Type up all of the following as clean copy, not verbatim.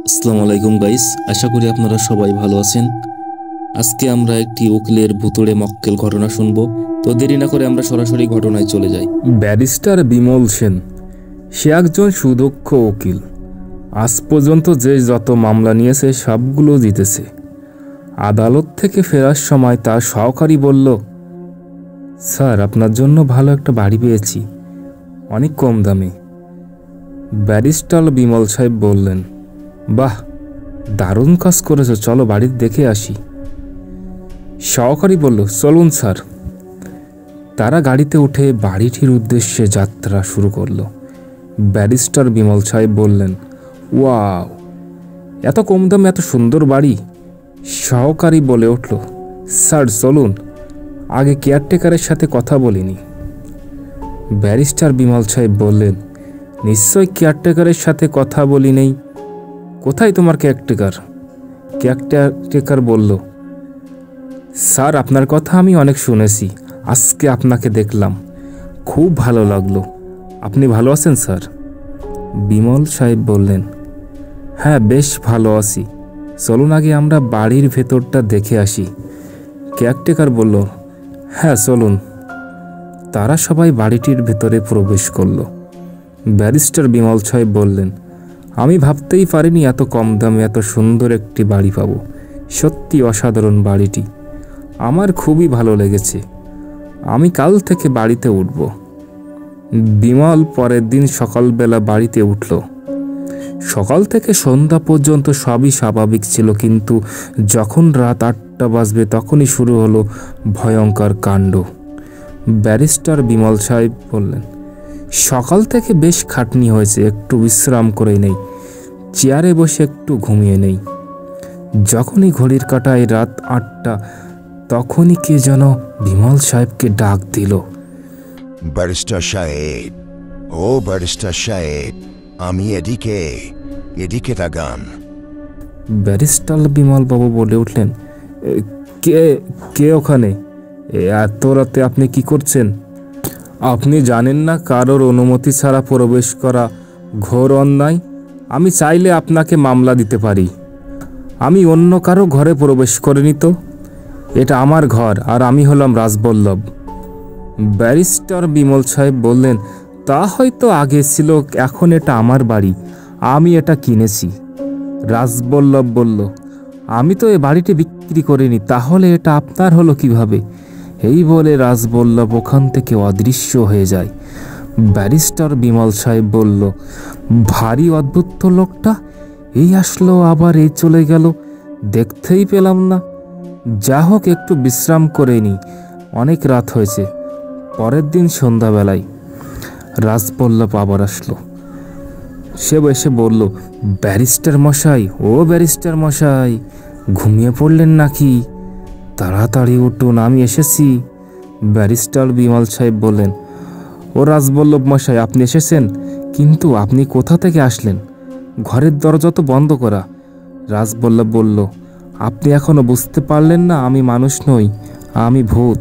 আসসালামু আলাইকুম গাইস, আশা করি আপনারা সবাই ভালো আছেন। আজকে আমরা একটি উকিলের ভুতুড়ে মক্কেল ঘটনা শুনব। তো দেরি না করে আমরা সরাসরি ঘটনায় চলে যাই। ব্যারিস্টার বিমল সেন, সে একজন সুদক্ষ উকিল। আজ পর্যন্ত যে যত মামলা নিয়েছে সবগুলো জিতেছে। আদালত থেকে ফেরার সময় তার সহকারী বলল, স্যার, আপনার জন্য ভালো একটা বাড়ি পেয়েছি, অনেক কম দামে। ব্যারিস্টার বিমল সাহেব বললেন, বাহ, দারুণ কাজ করেছো, চলো বাড়ি দেখে আসি। সহকারী বলল, চলুন স্যার। তারা গাড়িতে উঠে বাড়িটির উদ্দেশ্যে যাত্রা শুরু করলো। ব্যারিস্টার বিমল সাহেব বললেন, ওয়াও, এত কম দামে এত সুন্দর বাড়ি। সহকারী বলে উঠল, স্যার চলুন, আগে কেয়ারটেকারের সাথে কথা বলিনি। ব্যারিস্টার বিমল সাহেব বললেন, নিশ্চয় কেয়ারটেকারের সাথে কথা বলি নেই। কোথায় তোমার কেয়ারটেকার? কেয়ারটেকার বলল, স্যার, আপনার কথা আমি অনেক শুনেছি, আজকে আপনাকে দেখলাম, খুব ভালো লাগলো। আপনি ভালো আছেন স্যার? বিমল সাহেব বললেন, হ্যাঁ, বেশ ভালো আছি, চলুন আগে আমরা বাড়ির ভেতরটা দেখে আসি। কেয়ারটেকার বলল, হ্যাঁ চলুন। তারা সবাই বাড়িটির ভেতরে প্রবেশ করল। ব্যারিস্টার বিমল সাহেব বললেন, আমি ভাবতেই পারিনি এত কম দামে এত সুন্দর একটি বাড়ি পাবো। সত্যি অসাধারণ বাড়িটি, আমার খুবই ভালো লেগেছে। আমি কাল থেকে বাড়িতে উঠব। বিমল পরের দিন সকালবেলা বাড়িতে উঠল। সকাল থেকে সন্ধ্যা পর্যন্ত সবই স্বাভাবিক ছিল, কিন্তু যখন রাত 8টা বাজবে তখনই শুরু হলো ভয়ঙ্কর কাণ্ড। ব্যারিস্টার বিমল সাহেব বললেন, সকাল থেকে বেশ খাটনি হয়েছে, একটু বিশ্রাম করে নেই, চেয়ারে বসে একটু ঘুমিয়ে নেই। যখনই ঘড়ির কাঁটায় রাত 8টা, তখনই কে যেন বিমল সাহেবকে ডাক দিল। ব্যারিস্টার সাহেব, ও ব্যারিস্টার সাহেব, আমি এদিকে তাকান। ব্যারিস্টার বিমল বাবু বলে উঠলেন, কে কে ওখানে? এত রাতে আপনি কি করছেন? আপনি জানেন না কারোর অনুমতি ছাড়া প্রবেশ করা ঘোর অন্যায়? আমি চাইলে আপনাকে মামলা দিতে পারি। আমি অন্য কারো ঘরে প্রবেশ করিনি তো, এটা আমার ঘর, আর আমি হলাম রাজবল্লভ। ব্যারিস্টার বিমল সাহেব বললেন, তা হয়তো আগে ছিল, এখন এটা আমার বাড়ি, আমি এটা কিনেছি। রাজবল্লভ বলল, আমি তো এ বাড়িটি বিক্রি করিনি, তাহলে এটা আপনার হলো কিভাবে? এই বলে রাজবল্লভ ওখান থেকে অদৃশ্য হয়ে যায়। ব্যারিস্টার বিমল সাহেব বলল, ভারী অদ্ভুত তো লোকটা, এই আসলো আবার এই চলে গেল, দেখতেই পেলাম না। যা হোক, একটু বিশ্রাম করে নি, অনেক রাত হয়েছে। পরের দিন সন্ধ্যাবেলায় রাজবল্লভ আবার আসলো। সে এসে বলল, ব্যারিস্টার মশাই, ও ব্যারিস্টার মশাই, ঘুমিয়ে পড়লেন নাকি? তাড়াতাড়ি উঠুন, আমি এসেছি। ব্যারিস্টার বিমল সাহেব বললেন, ও রাজবল্লভ মশাই, আপনি এসেছেন, কিন্তু আপনি কোথা থেকে আসলেন? ঘরের দরজা তো বন্ধ করা। রাজবল্লভ বলল, আপনি এখনো বুঝতে পারলেন না, আমি মানুষ নই, আমি ভূত।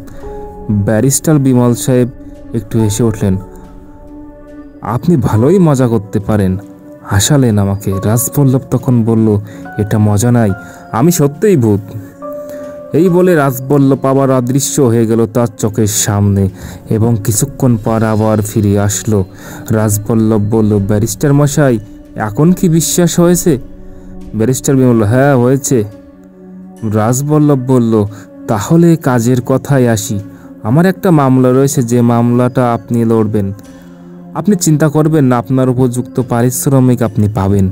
ব্যারিস্টার বিমল সাহেব একটু হেসে উঠলেন, আপনি ভালোই মজা করতে পারেন, হাসালেন আমাকে। রাজবল্লভ তখন বলল, এটা মজা নাই, আমি সত্যিই ভূত। এই বলে রাজবল্লভ আবার অদৃশ্য হয়ে গেল তার চোখের সামনে, এবং কিছুক্ষণ পর আবার ফিরে আসলো। রাজবল্লভ বলল, ব্যারিস্টার মশাই, এখন কি বিশ্বাস হয়েছে? ব্যারিস্টার বলল, হ্যাঁ হয়েছে। রাজবল্লভ বলল, তাহলে কাজের কথায় আসি। আমার একটা মামলা রয়েছে, যে মামলাটা আপনি লড়বেন। আপনি চিন্তা করবেন না, আপনার উপযুক্ত পারিশ্রমিক আপনি পাবেন।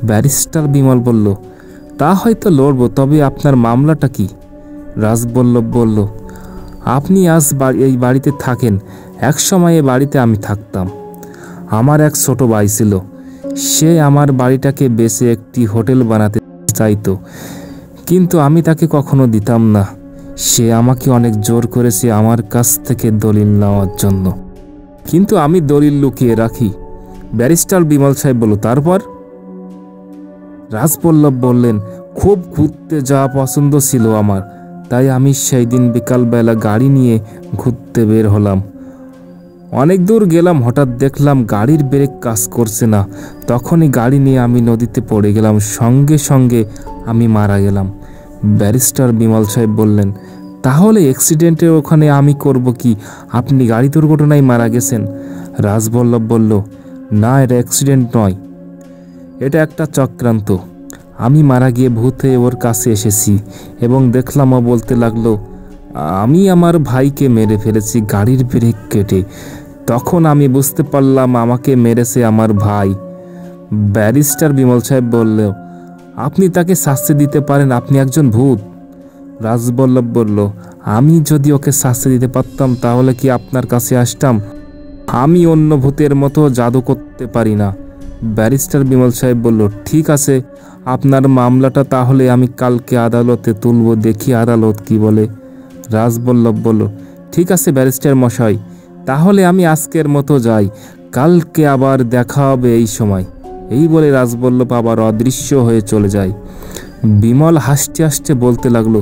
ব্যারিস্টার বিমল বলল, তা হয়তো লড়ব, তবে আপনার মামলাটা কি? রাজবল্লভ বলল, আপনি আজ এই বাড়িতে থাকেন, এক সময় এ বাড়িতে আমি থাকতাম। আমার এক ছোট ভাই ছিল, সে আমার বাড়িটাকে বেচে একটি হোটেল বানাতে চাইতো, কিন্তু আমি তাকে কখনো দিতাম না। সে আমাকে অনেক জোর করেছে আমার কাছ থেকে দলিল নেওয়ার জন্য, কিন্তু আমি দলিল লুকিয়ে রাখি। ব্যারিস্টার বিমল সাহেব বলল, তারপর? রাজবল্লভ বললেন, খুব ঘুরতে যাওয়া পছন্দ ছিল আমার, তাই আমি সেই দিন বিকালবেলা গাড়ি নিয়ে ঘুরতে বের হলাম। অনেক দূর গেলাম, হঠাৎ দেখলাম গাড়ির ব্রেক কাজ করছে না। তখনই গাড়ি নিয়ে আমি নদীতে পড়ে গেলাম, সঙ্গে সঙ্গে আমি মারা গেলাম। ব্যারিস্টার বিমল সাহেব বললেন, তাহলে অ্যাক্সিডেন্টের ওখানে আমি করব কি? আপনি গাড়ি দুর্ঘটনায় মারা গেছেন। রাজবল্লভ বলল, না, এটা অ্যাক্সিডেন্ট নয়, এটা একটা চক্রান্ত। আমি মারা গিয়ে ভূত হয়ে ওর কাছে এসেছি এবং দেখলাম ও বলতে লাগলো, আমি আমার ভাইকে মেরে ফেলেছি গাড়ির ব্রেক কেটে। তখন আমি বুঝতে পারলাম আমাকে মেরেছে আমার ভাই। ব্যারিস্টার বিমল সাহেব বলল, আপনি তাকে শাস্তি দিতে পারেন, আপনি একজন ভূত। রাজবল্লভ বলল, আমি যদি ওকে শাস্তি দিতে পারতাম তাহলে কি আপনার কাছে আসতাম? আমি অন্য ভূতের মতো জাদু করতে পারি না। ব্যারিস্টার বিমল সাহেব বলল, ঠিক আছে, আপনার মামলাটা তাহলে আমি কালকে আদালতে তুলব, দেখি আদালত কি বলে। রাজবল্লভ বলল, ঠিক আছে ব্যারিস্টার মশাই, তাহলে আমি আজকের মতো যাই, কালকে আবার দেখা হবে এই সময়। এই বলে রাজবল্লভ আবার অদৃশ্য হয়ে চলে যায়। বিমল হাসতে হাসতে বলতে লাগলো,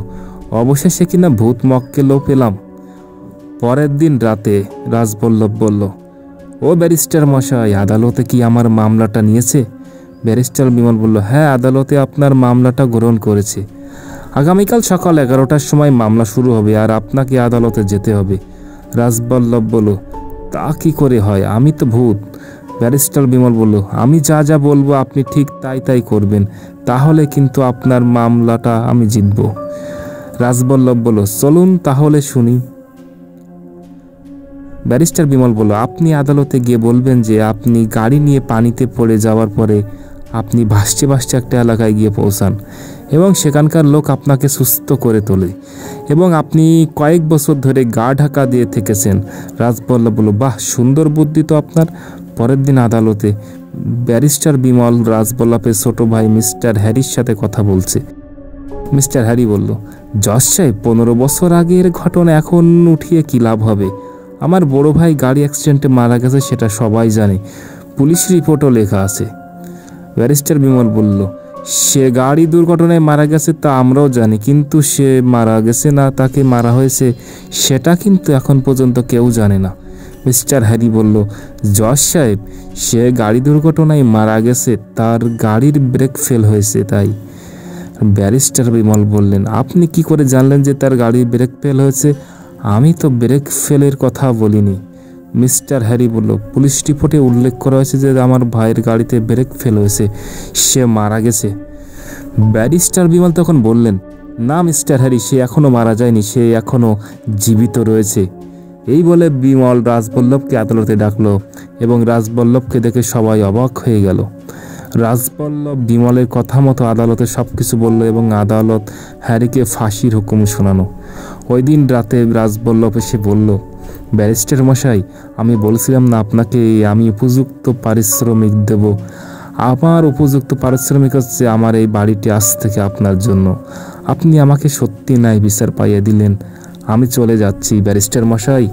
অবশেষে কিনা ভূত মক্কেলও পেলাম। পরের দিন রাতে রাজবল্লভ বলল, ও ব্যারিস্টার মশাই, আদালতে কি আমার মামলাটা নিয়েছে? ব্যারিস্টার বিমল বলল, হ্যাঁ, আদালতে আপনার মামলাটা গ্রহণ করেছে। আগামীকাল সকাল 11টার সময় মামলা শুরু হবে আর আপনাকে আদালতে যেতে হবে। রাজবল্লভ বলল, তা কি করে হয়, আমি তো ভূত। ব্যারিস্টার বিমল বলল, আমি যা যা বলবো আপনি ঠিক তাই তাই করবেন, তাহলে কিন্তু আপনার মামলাটা আমি জিতব। রাজবল্লভ বলল, চলুন তাহলে শুনি। ব্যারিস্টার বিমল বলল, আপনি আদালতে গিয়ে বলবেন যে আপনি গাড়ি নিয়ে পানিতে পড়ে যাওয়ার পরে আপনি ভাসতে ভাসতে একটা এলাকায় গিয়ে পৌঁছান এবং সেখানকার লোক আপনাকে সুস্থ করে তোলে এবং আপনি কয়েক বছর ধরে গা ঢাকা দিয়ে থেকেছেন। রাজবল্লভ বলল, বাহ, সুন্দর বুদ্ধি তো আপনার। পরের দিন আদালতে ব্যারিস্টার বিমল রাজবল্লভের ছোট ভাই মিস্টার হ্যারির সাথে কথা বলছে। মিস্টার হ্যারি বলল, জজ সাহেব, 15 বছর আগের ঘটনা এখন উঠিয়ে কি লাভ হবে? আমার বড় ভাই গাড়ি অ্যাক্সিডেন্টে মারা গেছে, সেটা সবাই জানে, পুলিশ রিপোর্টও লেখা আছে। ব্যারিস্টার বিমল বলল, সে গাড়ি দুর্ঘটনায় মারা গেছে তা আমরাও জানি, কিন্তু সে মারা গেছে না তাকে মারা হয়েছে সেটা কিন্তু এখন পর্যন্ত কেউ জানে না। মিস্টার হ্যারি বলল, জজ সাহেব, সে গাড়ি দুর্ঘটনায় মারা গেছে, তার গাড়ির ব্রেক ফেল হয়েছে তাই। ব্যারিস্টার বিমল বললেন, আপনি কি করে জানলেন যে তার গাড়ির ব্রেক ফেল হয়েছে? আমি তো ব্রেক ফেলের কথা বলিনি। মিস্টার হ্যারি বলল, পুলিশ রিপোর্টে উল্লেখ করা হয়েছে যে আমার ভাইয়ের গাড়িতে ব্রেক ফেল হয়েছে, সে মারা গেছে। ব্যারিস্টার বিমল তখন বললেন, না মিস্টার হ্যারি, সে এখনও মারা যায়নি, সে এখনও জীবিত রয়েছে। এই বলে বিমল রাজবল্লভকে আদালতে ডাকলো এবং রাজবল্লভকে দেখে সবাই অবাক হয়ে গেল। রাজবল্লভ বিমলের কথা মতো আদালতে সব কিছু বলল এবং আদালত হ্যারিকে ফাঁসির হুকুম শোনানো। ওই দিন রাতে রাজবল্লভ এসে বলল, ব্যারিস্টার মশাই, আমি বলছিলাম না আপনাকে আমি উপযুক্ত পারিশ্রমিক দেব? আমার উপযুক্ত পারিশ্রমিক হচ্ছে আমার এই বাড়িটি আজ থেকে আপনার জন্য। আপনি আমাকে সত্যি ন্যায় বিচার পাইয়ে দিলেন। আমি চলে যাচ্ছি ব্যারিস্টার মশাই।